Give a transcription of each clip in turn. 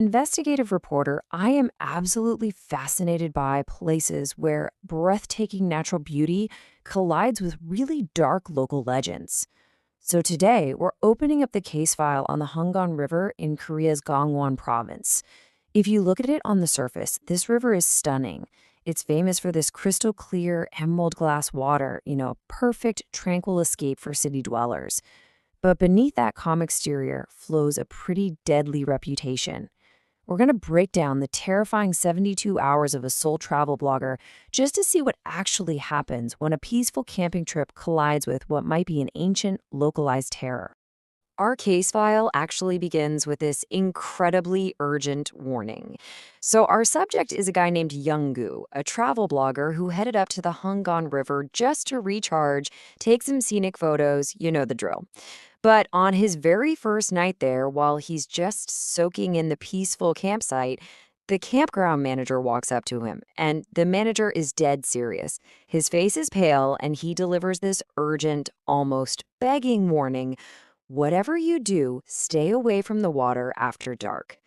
Investigative reporter, I am absolutely fascinated by places where breathtaking natural beauty collides with really dark local legends. So today, we're opening up the case file on the Hongan River in Korea's Gangwon province. If you look at it on the surface, this river is stunning. It's famous for this crystal clear emerald glass water, perfect tranquil escape for city dwellers. But beneath that calm exterior flows a pretty deadly reputation. We're going to break down the terrifying 72 hours of a soul travel blogger just to see what actually happens when a peaceful camping trip collides with what might be an ancient, localized terror. Our case file actually begins with this incredibly urgent warning. So our subject is a guy named Yungu, a travel blogger who headed up to the Hongan River just to recharge, take some scenic photos, you know the drill. But on his very first night there, while he's just soaking in the peaceful campsite, the campground manager walks up to him, and the manager is dead serious. His face is pale, and he delivers this urgent, almost begging warning: whatever you do, stay away from the water after dark.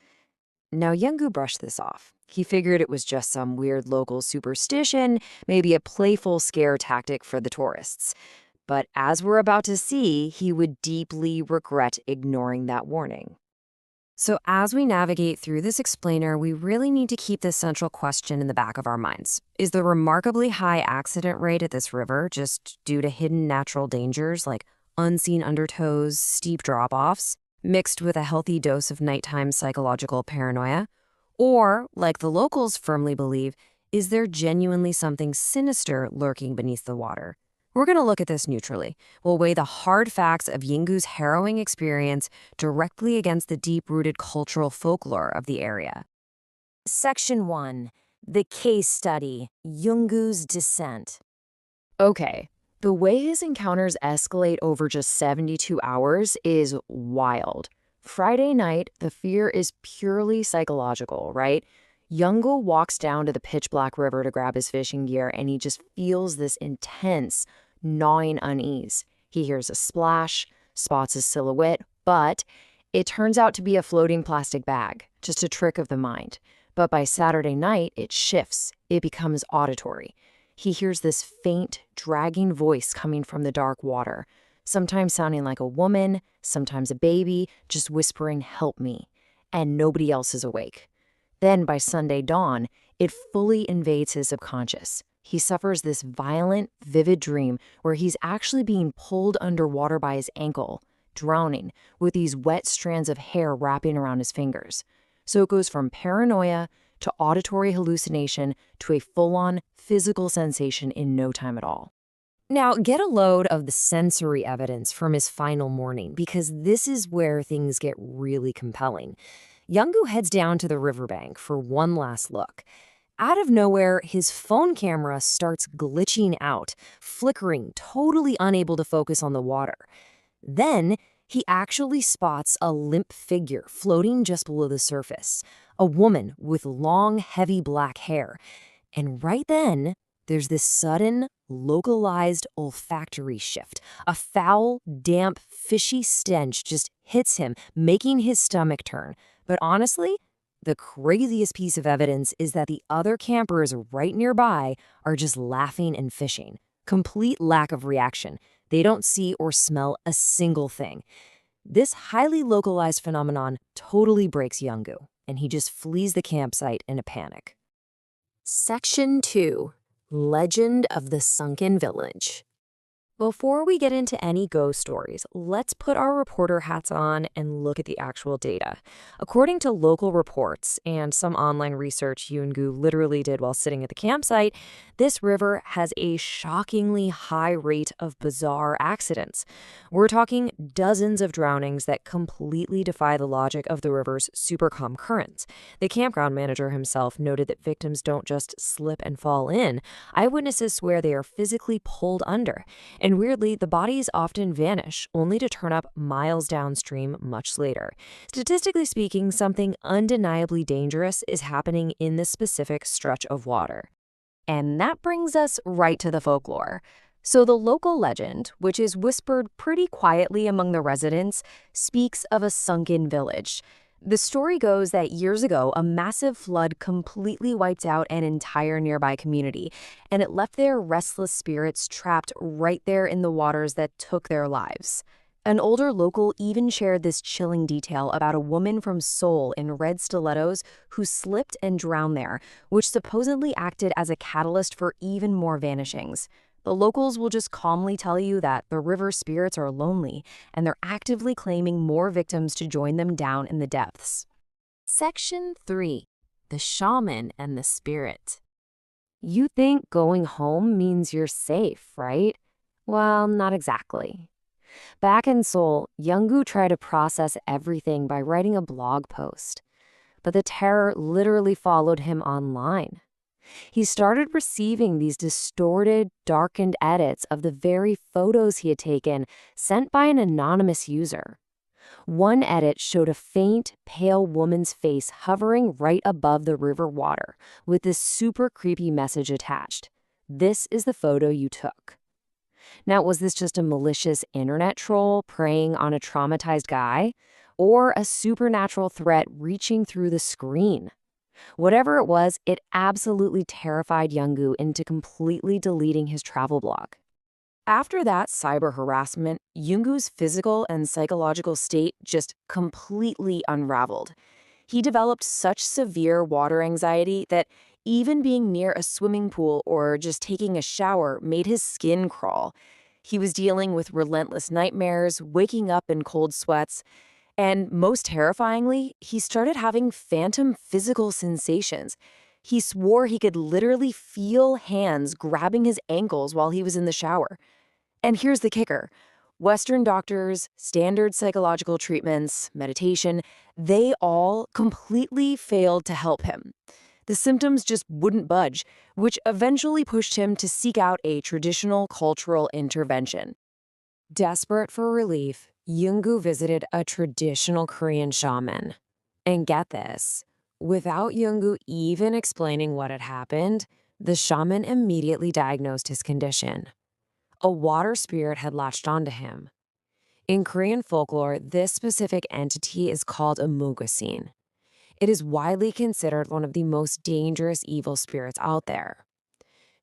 Now, Yungu brushed this off. He figured it was just some weird local superstition, maybe a playful scare tactic for the tourists. But as we're about to see, he would deeply regret ignoring that warning. So as we navigate through this explainer, we really need to keep this central question in the back of our minds. Is the remarkably high accident rate at this river just due to hidden natural dangers like unseen undertows, steep drop-offs, mixed with a healthy dose of nighttime psychological paranoia? Or, like the locals firmly believe, is there genuinely something sinister lurking beneath the water? We're going to look at this neutrally. We'll weigh the hard facts of Yungu's harrowing experience directly against the deep-rooted cultural folklore of the area. Section 1. The Case Study, Yungu's Descent. Okay, the way his encounters escalate over just 72 hours is wild. Friday night, the fear is purely psychological, right? Yungu walks down to the pitch-black river to grab his fishing gear, and he just feels this intense, gnawing unease. He hears a splash, spots a silhouette, but it turns out to be a floating plastic bag, just a trick of the mind. But by Saturday night, it shifts. It becomes auditory. He hears this faint, dragging voice coming from the dark water, sometimes sounding like a woman, sometimes a baby, just whispering, "Help me," and nobody else is awake. Then, by Sunday dawn, it fully invades his subconscious. He suffers this violent, vivid dream where he's actually being pulled underwater by his ankle, drowning, with these wet strands of hair wrapping around his fingers. So it goes from paranoia to auditory hallucination to a full-on physical sensation in no time at all. Now, get a load of the sensory evidence from his final morning, because this is where things get really compelling. Yungu heads down to the riverbank for one last look. Out of nowhere, his phone camera starts glitching out, flickering, totally unable to focus on the water. Then, he actually spots a limp figure floating just below the surface, a woman with long, heavy black hair. And right then, there's this sudden, localized olfactory shift. A foul, damp, fishy stench just hits him, making his stomach turn. But honestly, the craziest piece of evidence is that the other campers right nearby are just laughing and fishing. Complete lack of reaction. They don't see or smell a single thing. This highly localized phenomenon totally breaks Yungu, and he just flees the campsite in a panic. Section 2. Legend of the Sunken Village. Before we get into any ghost stories, let's put our reporter hats on and look at the actual data. According to local reports and some online research Yungu literally did while sitting at the campsite, this river has a shockingly high rate of bizarre accidents. We're talking dozens of drownings that completely defy the logic of the river's super calm currents. The campground manager himself noted that victims don't just slip and fall in. Eyewitnesses swear they are physically pulled under. And weirdly, the bodies often vanish, only to turn up miles downstream much later. Statistically speaking, something undeniably dangerous is happening in this specific stretch of water. And that brings us right to the folklore. So the local legend, which is whispered pretty quietly among the residents, speaks of a sunken village. The story goes that years ago, a massive flood completely wiped out an entire nearby community, and it left their restless spirits trapped right there in the waters that took their lives. An older local even shared this chilling detail about a woman from Seoul in red stilettos who slipped and drowned there, which supposedly acted as a catalyst for even more vanishings. The locals will just calmly tell you that the river spirits are lonely, and they're actively claiming more victims to join them down in the depths. Section 3. The Shaman and the Spirit. You think going home means you're safe, right? Well, not exactly. Back in Seoul, Yungu tried to process everything by writing a blog post. But the terror literally followed him online. He started receiving these distorted, darkened edits of the very photos he had taken sent by an anonymous user. One edit showed a faint, pale woman's face hovering right above the river water, with this super creepy message attached. "This is the photo you took." Now, was this just a malicious internet troll preying on a traumatized guy? Or a supernatural threat reaching through the screen? Whatever it was, it absolutely terrified Yungu into completely deleting his travel blog. After that cyber harassment, Yungu's physical and psychological state just completely unraveled. He developed such severe water anxiety that even being near a swimming pool or just taking a shower made his skin crawl. He was dealing with relentless nightmares, waking up in cold sweats, and most terrifyingly, he started having phantom physical sensations. He swore he could literally feel hands grabbing his ankles while he was in the shower. And here's the kicker. Western doctors, standard psychological treatments, meditation, they all completely failed to help him. The symptoms just wouldn't budge, which eventually pushed him to seek out a traditional cultural intervention. Desperate for relief, Yungu visited a traditional Korean shaman. And get this, without Yungu even explaining what had happened, the shaman immediately diagnosed his condition. A water spirit had latched onto him. In Korean folklore, this specific entity is called a mugusin. It is widely considered one of the most dangerous evil spirits out there.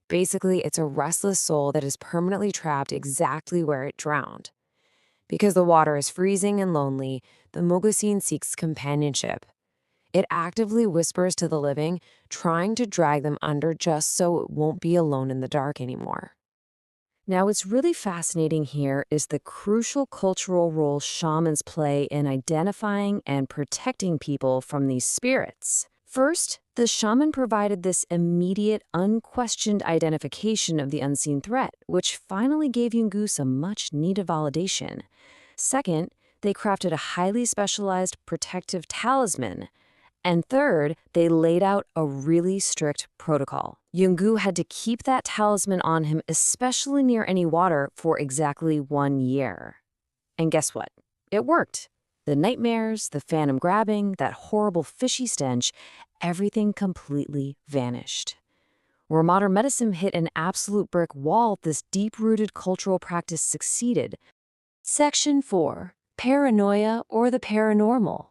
Basically, it's a restless soul that is permanently trapped exactly where it drowned. Because the water is freezing and lonely, the mugusin seeks companionship. It actively whispers to the living, trying to drag them under just so it won't be alone in the dark anymore. Now, what's really fascinating here is the crucial cultural role shamans play in identifying and protecting people from these spirits. First, the shaman provided this immediate, unquestioned identification of the unseen threat, which finally gave Yungu some much-needed validation. Second, they crafted a highly specialized protective talisman. And third, they laid out a really strict protocol. Yungu had to keep that talisman on him, especially near any water, for exactly 1 year. And guess what? It worked. The nightmares, the phantom grabbing, that horrible fishy stench, everything completely vanished. Where modern medicine hit an absolute brick wall, this deep-rooted cultural practice succeeded. Section 4. Paranoia or the paranormal.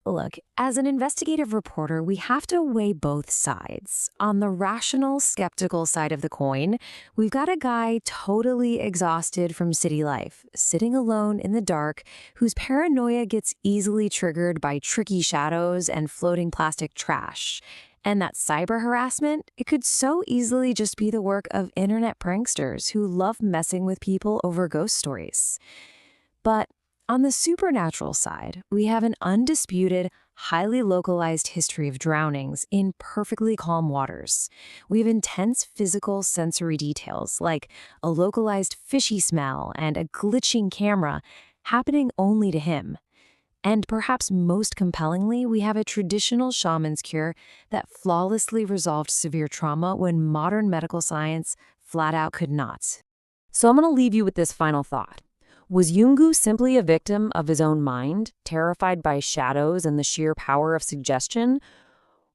Look, as an investigative reporter, we have to weigh both sides. On the rational, skeptical side of the coin, we've got a guy totally exhausted from city life, sitting alone in the dark, whose paranoia gets easily triggered by tricky shadows and floating plastic trash. And that cyber harassment, it could so easily just be the work of internet pranksters who love messing with people over ghost stories. But on the supernatural side, we have an undisputed, highly localized history of drownings in perfectly calm waters. We have intense physical sensory details like a localized fishy smell and a glitching camera happening only to him. And perhaps most compellingly, we have a traditional shaman's cure that flawlessly resolved severe trauma when modern medical science flat out could not. So I'm going to leave you with this final thought. Was Yungu simply a victim of his own mind, terrified by shadows and the sheer power of suggestion?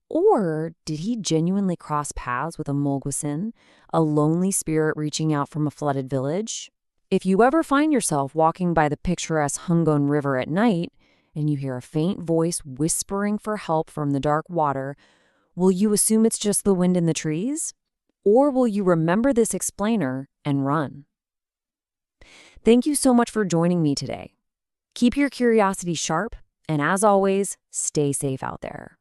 Or did he genuinely cross paths with a Mulgusin, a lonely spirit reaching out from a flooded village? If you ever find yourself walking by the picturesque Hongan River at night, and you hear a faint voice whispering for help from the dark water, will you assume it's just the wind in the trees? Or will you remember this explainer and run? Thank you so much for joining me today. Keep your curiosity sharp, and as always, stay safe out there.